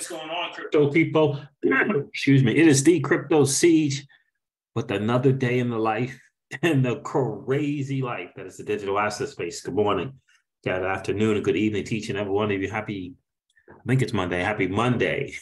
What's going on, crypto people? Excuse me. It is the Crypto Siege with another day in the life and the crazy life that is the digital asset space. Good morning, good afternoon, and good evening, teaching every one of you. Happy, I think it's Monday. Happy Monday.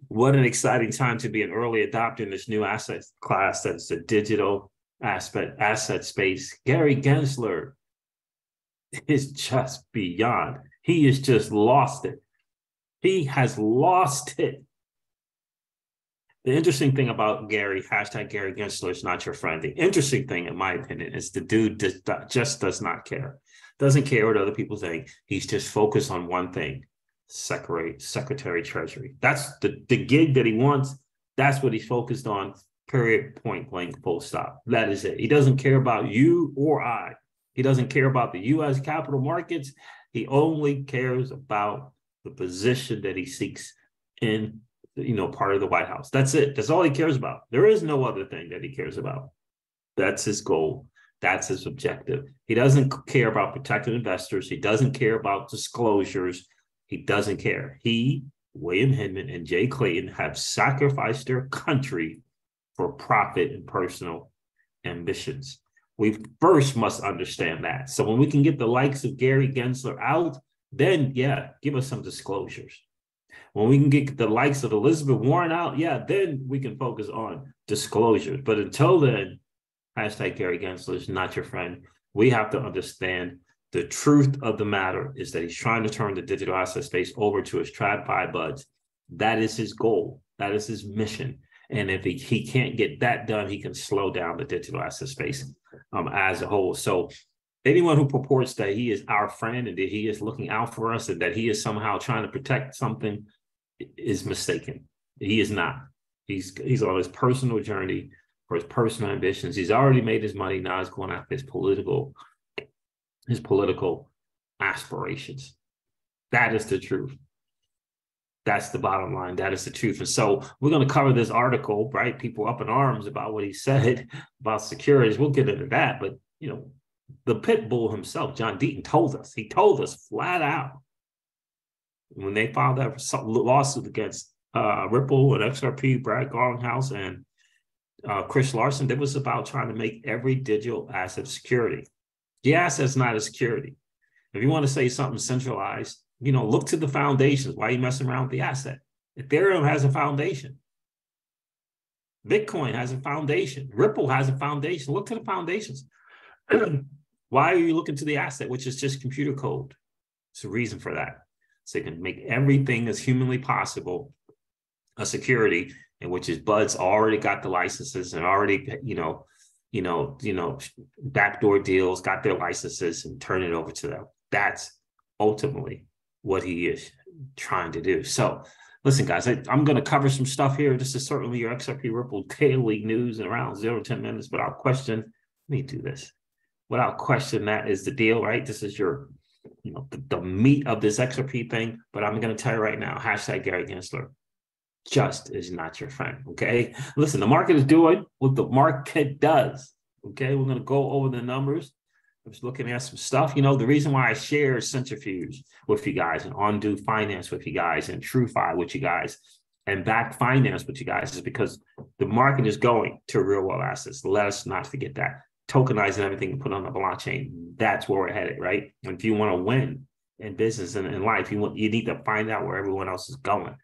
What an exciting time to be an early adopter in this new asset class that's the digital asset space. Gary Gensler is just beyond. He has just lost it. He has lost it. The interesting thing about Gary, hashtag Gary Gensler is not your friend. The interesting thing, in my opinion, is the dude just does not care. Doesn't care what other people think. He's just focused on one thing, Secretary Treasury. That's the gig that he wants. That's what he's focused on, period, point blank, full stop. That is it. He doesn't care about you or I. He doesn't care about the U.S. capital markets. He only cares about the position that he seeks in, part of the White House. That's it. That's all he cares about. There is no other thing that he cares about. That's his goal. That's his objective. He doesn't care about protecting investors. He doesn't care about disclosures. He doesn't care. He, William Hinman, and Jay Clayton have sacrificed their country for profit and personal ambitions. We first must understand that. So when we can get the likes of Gary Gensler out, then, yeah, give us some disclosures. When we can get the likes of Elizabeth Warren out, yeah, then we can focus on disclosures. But until then, hashtag Gary Gensler is not your friend. We have to understand the truth of the matter is that he's trying to turn the digital asset space over to his TradFi buds. That is his goal. That is his mission. And if he can't get that done, he can slow down the digital asset space as a whole. So anyone who purports that he is our friend and that he is looking out for us and that he is somehow trying to protect something is mistaken. He is not. He's on his personal journey for his personal ambitions. He's already made his money. Now he's going after his political aspirations. That is the truth. That's the bottom line. That is the truth. And so we're going to cover this article, right? People up in arms about what he said about securities. We'll get into that. But, the pit bull himself, John Deaton, told us. He told us flat out when they filed that lawsuit against Ripple and XRP, Brad Garlinghouse, and Chris Larson, that was about trying to make every digital asset security. The asset's not a security. If you want to say something centralized, look to the foundations. Why are you messing around with the asset? Ethereum has a foundation. Bitcoin has a foundation. Ripple has a foundation. Look to the foundations. Why are you looking to the asset, which is just computer code? It's a reason for that. So you can make everything as humanly possible a security, in which his buds already got the licenses and already, backdoor deals, got their licenses and turn it over to them. That's ultimately what he is trying to do. So listen, guys, I'm going to cover some stuff here. This is certainly your XRP Ripple daily news in around 0 to 10 minutes, but without question, let me do this. Without question, that is the deal, right? This is your, the meat of this XRP thing. But I'm going to tell you right now, hashtag Gary Gensler just is not your friend, okay? Listen, the market is doing what the market does, okay? We're going to go over the numbers. I was looking at some stuff. The reason why I share Centrifuge with you guys and Undo Finance with you guys and TrueFi with you guys and Back Finance with you guys is because the market is going to real world assets. Let us not forget that. Tokenizing everything and put on the blockchain. That's where we're headed, right? And if you want to win in business and in life, you need to find out where everyone else is going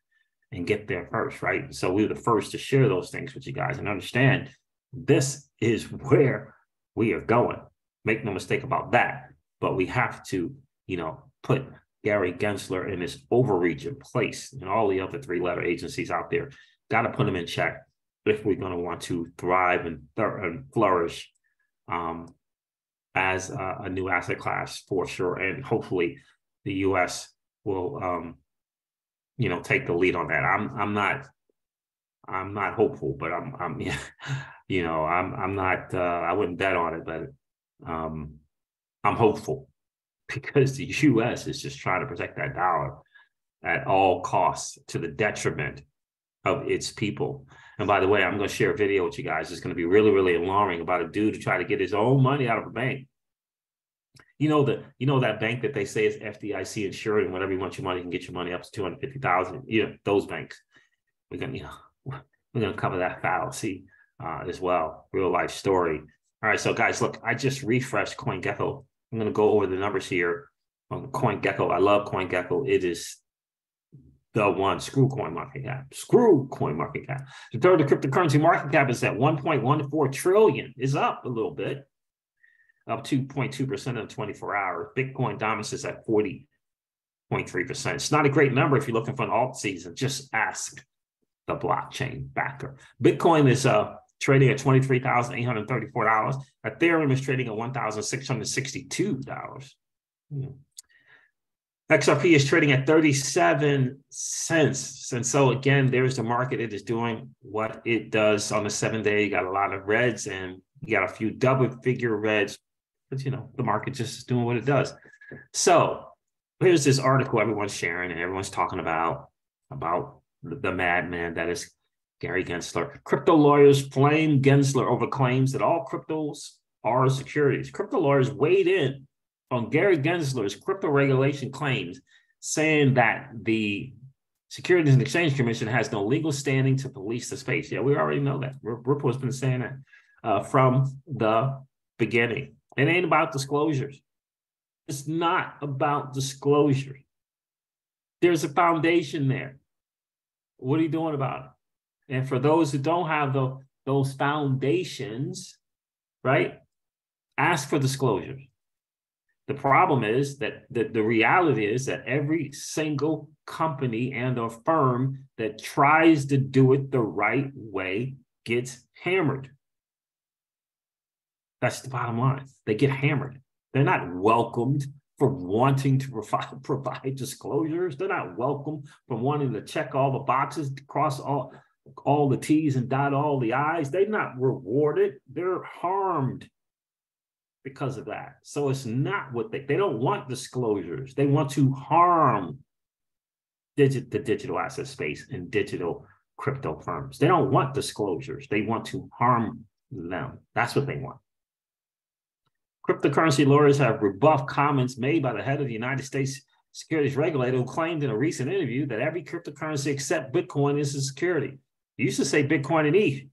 and get there first, right? So we were the first to share those things with you guys and understand this is where we are going. Make no mistake about that. But we have to, put Gary Gensler in his overreach in place and all the other three-letter agencies out there. Got to put them in check if we're going to want to thrive and flourish as a new asset class for sure. And hopefully the U.S. will, take the lead on that. I'm not hopeful, but I'm not, I wouldn't bet on it, but I'm hopeful because the U.S. is just trying to protect that dollar at all costs to the detriment of its people. And by the way, I'm going to share a video with you guys. It's going to be really, really alarming about a dude who tried to get his own money out of a bank. that bank that they say is FDIC insured, and whenever you want your money, you can get your money up to 250,000. Those banks. We're gonna cover that fallacy as well. Real life story. All right, so guys, look, I just refreshed CoinGecko. I'm gonna go over the numbers here on CoinGecko. I love CoinGecko. It is the one. Screw coin market cap. Screw coin market cap. The third, the cryptocurrency market cap is at 1.14 trillion. Is up a little bit, up 2.2% in 24 hours. Bitcoin dominance is at 40.3%. It's not a great number if you're looking for an alt season. Just ask the blockchain backer. Bitcoin is trading at $23,834. Ethereum is trading at $1,662. XRP is trading at 37 cents. And so again, there's the market. It is doing what it does on the 7-day. You got a lot of reds and you got a few double-figure reds, but the market just is doing what it does. So here's this article everyone's sharing and everyone's talking about the madman that is Gary Gensler. Crypto lawyers flame Gensler over claims that all cryptos are securities. Crypto lawyers weighed in on Gary Gensler's crypto regulation claims, saying that the Securities and Exchange Commission has no legal standing to police the space. Yeah, we already know that. Ripple has been saying that from the beginning. It ain't about disclosures. It's not about disclosure. There's a foundation there. What are you doing about it? And for those who don't have those foundations, right, ask for disclosures. The problem is that the reality is that every single company and or firm that tries to do it the right way gets hammered. That's the bottom line. They get hammered. They're not welcomed for wanting to provide disclosures. They're not welcome for wanting to check all the boxes, cross all the T's and dot all the I's. They're not rewarded. They're harmed because of that. So it's not what they don't want disclosures. They want to harm the digital asset space and digital crypto firms. They don't want disclosures. They want to harm them. That's what they want. Cryptocurrency lawyers have rebuffed comments made by the head of the United States securities regulator, who claimed in a recent interview that every cryptocurrency except Bitcoin is a security. You used to say Bitcoin and ETH.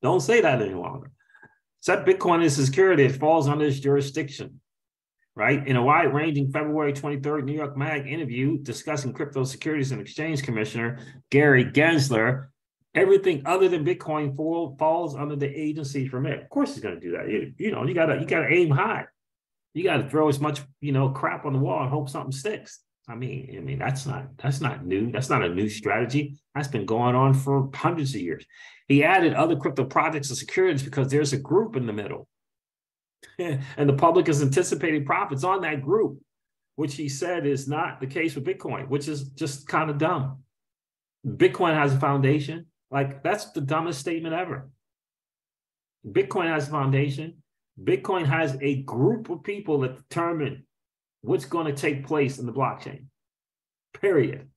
Don't say that any longer. Except Bitcoin is a security, it falls under its jurisdiction, right? In a wide-ranging February 23rd New York Mag interview discussing crypto securities and exchange commissioner Gary Gensler, everything other than Bitcoin falls under the agency's remit. Of course, he's going to do that. You gotta aim high. You got to throw as much crap on the wall and hope something sticks. I mean that's not new. That's not a new strategy. That's been going on for hundreds of years. He added other crypto projects and securities because there's a group in the middle, and the public is anticipating profits on that group, which he said is not the case with Bitcoin, which is just kind of dumb. Bitcoin has a foundation. Like, that's the dumbest statement ever. Bitcoin has a foundation. Bitcoin has a group of people that determine what's going to take place in the blockchain, period.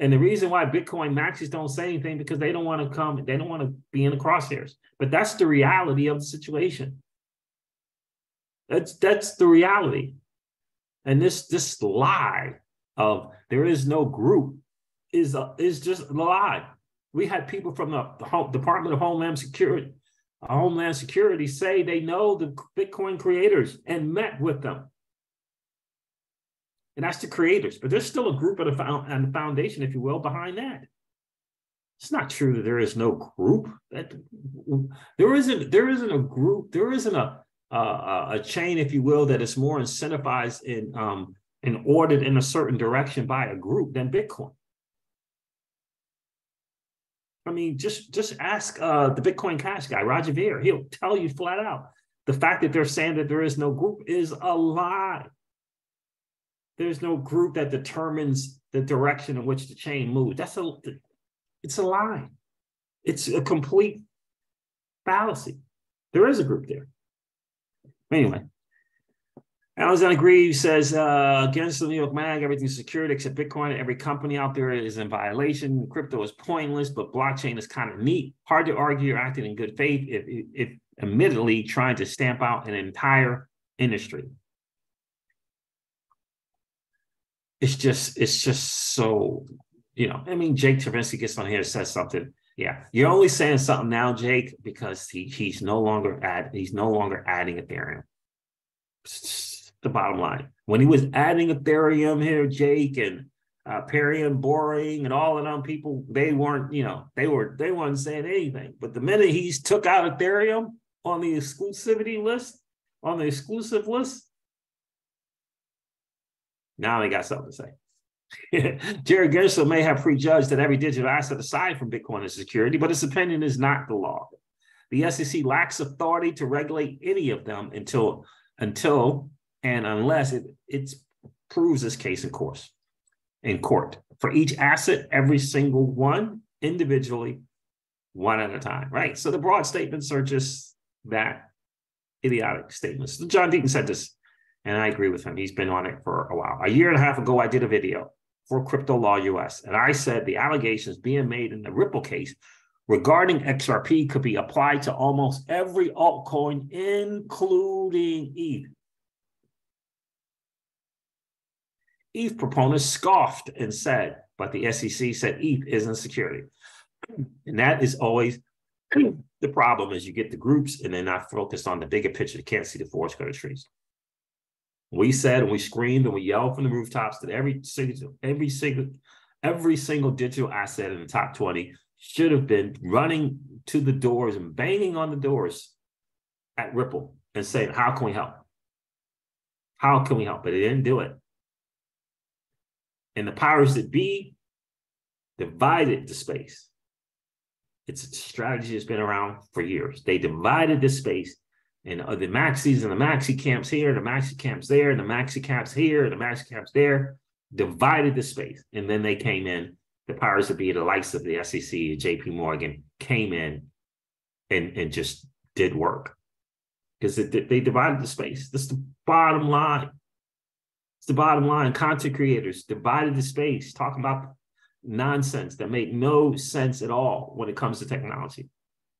And the reason why Bitcoin maxis don't say anything because they don't want to be in the crosshairs. But that's the reality of the situation. That's the reality. And this lie of there is no group is just a lie. We had people from the Department of Homeland Security say they know the Bitcoin creators and met with them. And that's the creators, but there's still a group and a foundation, if you will, behind that. It's not true that there is no group. There isn't a group. There isn't a chain, if you will, that is more incentivized and ordered in a certain direction by a group than Bitcoin. I mean, just ask the Bitcoin Cash guy, Roger Ver. He'll tell you flat out. The fact that they're saying that there is no group is a lie. There's no group that determines the direction in which the chain moves. It's a lie. It's a complete fallacy. There is a group there. Anyway, Alexander Greaves says, against the New York Mag, everything's secured except Bitcoin. Every company out there is in violation. Crypto is pointless, but blockchain is kind of neat. Hard to argue you're acting in good faith if admittedly trying to stamp out an entire industry. It's just so, I mean, Jake Travinski gets on here and says something. Yeah, you're only saying something now, Jake, because he's no longer adding Ethereum. It's the bottom line. When he was adding Ethereum here, Jake and Perry and Boring and all of them people, they weren't, they weren't saying anything. But the minute he's took out Ethereum on the exclusivity list, on the exclusive list, now they got something to say. Jared Gensler may have prejudged that every digital asset aside from Bitcoin is security, but his opinion is not the law. The SEC lacks authority to regulate any of them until and unless it proves this case in court. For each asset, every single one individually, one at a time, right? So the broad statements are just that idiotic statements. John Deaton said this, and I agree with him. He's been on it for a while. A year and a half ago, I did a video for Crypto Law US, and I said the allegations being made in the Ripple case regarding XRP could be applied to almost every altcoin, including ETH. ETH proponents scoffed and said, but the SEC said ETH isn't security. And that is always the problem, is you get the groups and they're not focused on the bigger picture. They can't see the forest for the trees. We said, and we screamed and we yelled from the rooftops that every single digital asset in the top 20 should have been running to the doors and banging on the doors at Ripple and saying, how can we help? How can we help? But they didn't do it. And the powers that be divided the space. It's a strategy that's been around for years. They divided the space, and the maxis and the maxi camps here, the maxi camps there, and the maxi camps here, and the maxi camps there, divided the space. And then they came in, the powers that be, the likes of the SEC and JP Morgan came in and just did work. Because they divided the space. That's the bottom line. It's the bottom line. Content creators divided the space, talking about nonsense that made no sense at all when it comes to technology.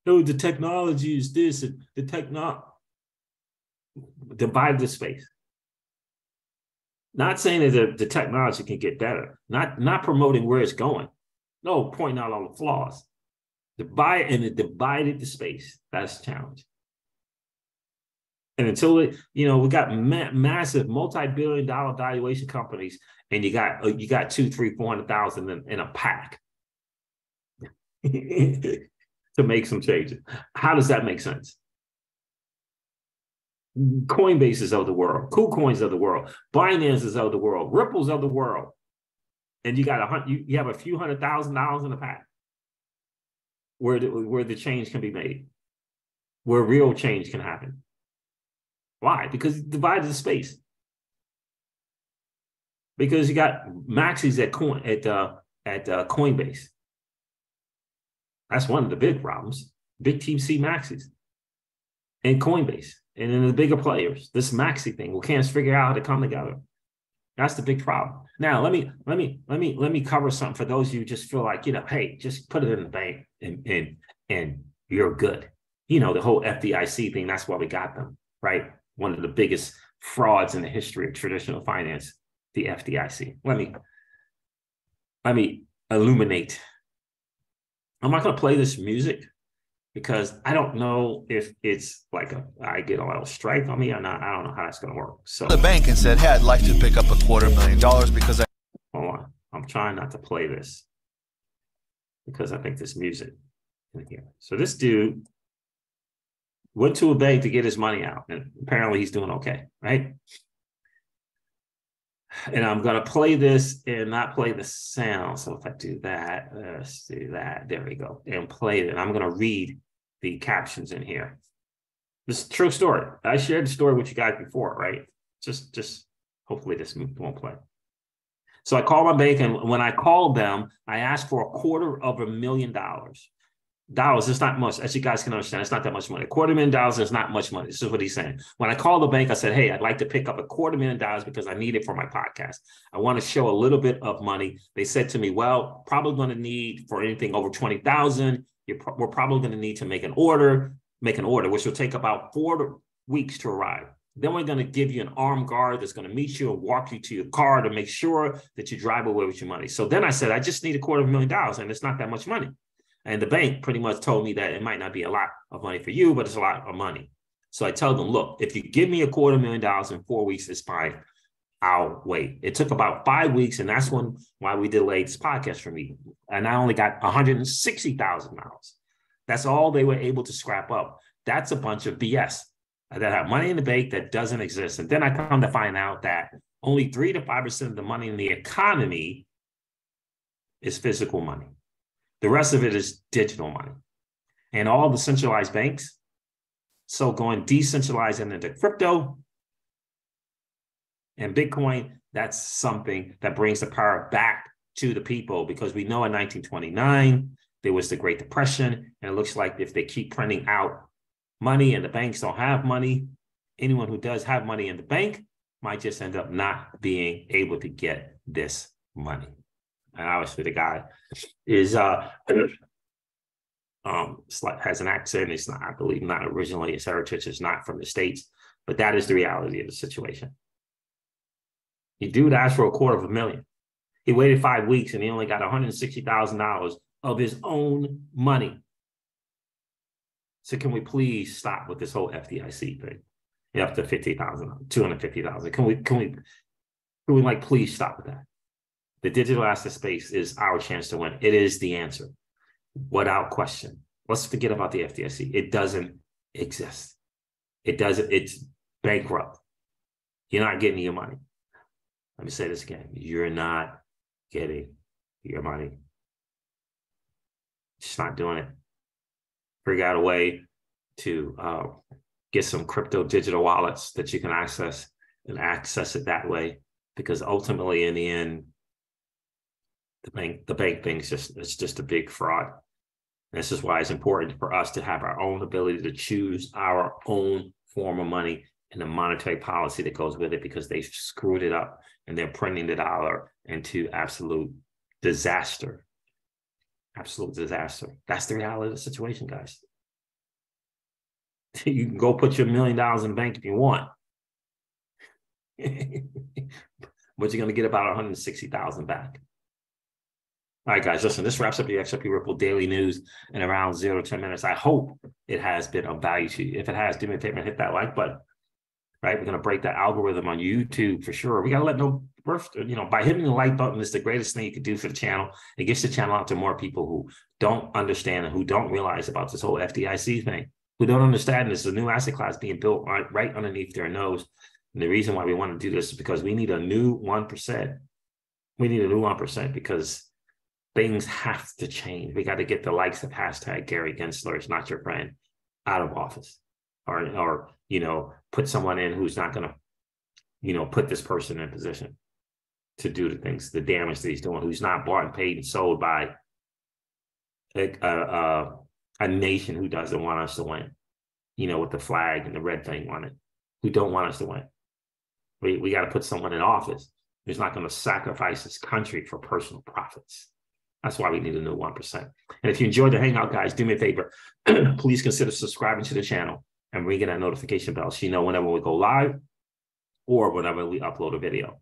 No, the technology is this, and the divided the space. Not saying that the technology can get better, not promoting where it's going. No, pointing out all the flaws. It divided the space. That's the challenge. And until we got massive multi-billion-dollar valuation companies, and you got 200,000, 300,000, 400,000 in a pack to make some changes. How does that make sense? Coinbases of the world, KuCoins of the world, Binances of the world, Ripples of the world, and you have a few $100,000 in a pack where the change can be made, where real change can happen. Why? Because it divided the space. Because you got maxis at Coinbase. That's one of the big problems. Big Team C maxis and Coinbase, and then the bigger players. This maxi thing, we can't figure out how to come together. That's the big problem. Now, let me cover something for those of you who just feel like, hey, just put it in the bank and you're good. The whole FDIC thing. That's why we got them, right? One of the biggest frauds in the history of traditional finance, the FDIC. Let me illuminate. I'm not going to play this music because I don't know if it's like I get a little strike on me or not. I don't know how that's going to work. So the bank and said, hey, I'd like to pick up $250,000 because hold on. I'm trying not to play this because I think this music in here. So this dude went to a bank to get his money out, and apparently he's doing okay, right? And I'm going to play this and not play the sound. So if I do that, let's do that. There we go. And play it. And I'm going to read the captions in here. This is a true story. I shared the story with you guys before, right? Just hopefully this won't play. So I called my bank, and when I called them, I asked for $250,000. It's not much, as you guys can understand. It's not that much money. $250,000 is not much money. This is what he's saying. When I called the bank, I said, hey, I'd like to pick up $250,000 because I need it for my podcast. I want to show a little bit of money. They said to me, well, probably going to need for anything over 20,000. We're probably going to need to make an order. make an order, which will take about 4 weeks to arrive. Then we're going to give you an armed guard that's going to meet you and walk you to your car to make sure that you drive away with your money. So then I said, I just need $250,000, and it's not that much money. And the bank pretty much told me that it might not be a lot of money for you, but it's a lot of money. So I tell them, look, if you give me $250,000 in 4 weeks, it's fine. I'll wait. It took about 5 weeks, and that's why we delayed this podcast for me. And I only got $160,000. That's all they were able to scrap up. That's a bunch of BS. That have money in the bank that doesn't exist. And then I come to find out that only 3 to 5% of the money in the economy is physical money. The rest of it is digital money. And all the centralized banks, so going decentralized and into crypto and Bitcoin, that's something that brings the power back to the people, because we know in 1929, there was the Great Depression, and it looks like if they keep printing out money and the banks don't have money, anyone who does have money in the bank might just end up not being able to get this money. And obviously the guy is has an accent. It's not, I believe, not originally, his heritage is not from the States, but that is the reality of the situation. The dude asked for $250,000. He waited 5 weeks and he only got $160,000 of his own money. So can we please stop with this whole FDIC thing? Up to $50,000, $250,000. Can we like please stop with that? The digital asset space is our chance to win. It is the answer, without question. Let's forget about the FDIC. It doesn't exist. It's bankrupt. You're not getting your money. Let me say this again. You're not getting your money. Just not doing it. Figure out a way to get some crypto digital wallets that you can access and access it that way, because ultimately in the end, the bank thing is just a big fraud. And this is why it's important for us to have our own ability to choose our own form of money and the monetary policy that goes with it, because they've screwed it up and they're printing the dollar into absolute disaster. Absolute disaster. That's the reality of the situation, guys. You can go put your $1 million in the bank if you want. But you're going to get about $160,000 back. All right, guys, listen, this wraps up the XRP Ripple Daily News in around 0 to 10 minutes. I hope it has been of value to you. If it has, do me a favor and hit that like button. Right? We're going to break that algorithm on YouTube for sure. We got to let by hitting the like button is the greatest thing you could do for the channel. It gets the channel out to more people who don't understand and who don't realize about this whole FDIC thing, who don't understand this is a new asset class being built right underneath their nose. And the reason why we want to do this is because we need a new 1%. We need a new 1% because things have to change. We got to get the likes of hashtag Gary Gensler is not your friend out of office, or put someone in who's not going to, put this person in position to do the damage that he's doing, who's not bought and paid and sold by a nation who doesn't want us to win, with the flag and the red thing on it, who don't want us to win. We got to put someone in office who's not going to sacrifice his country for personal profits. That's why we need a new 1%. And if you enjoyed the hangout, guys, do me a favor. Please consider subscribing to the channel and ringing that notification bell so you know whenever we go live or whenever we upload a video.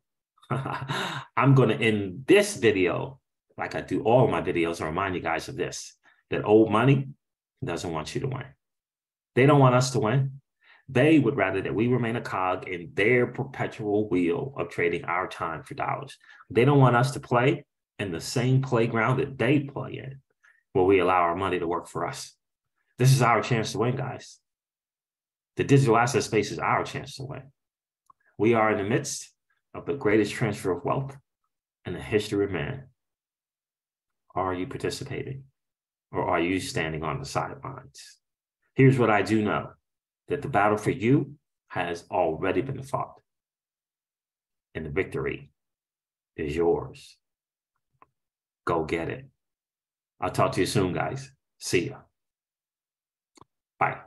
I'm going to end this video like I do all of my videos and remind you guys of this, that old money doesn't want you to win. They don't want us to win. They would rather that we remain a cog in their perpetual wheel of trading our time for dollars. They don't want us to play in the same playground that they play in, where we allow our money to work for us. This is our chance to win, guys. The digital asset space is our chance to win. We are in the midst of the greatest transfer of wealth in the history of man. Are you participating, or are you standing on the sidelines? Here's what I do know, that the battle for you has already been fought, and the victory is yours. Go get it. I'll talk to you soon, guys. See ya. Bye.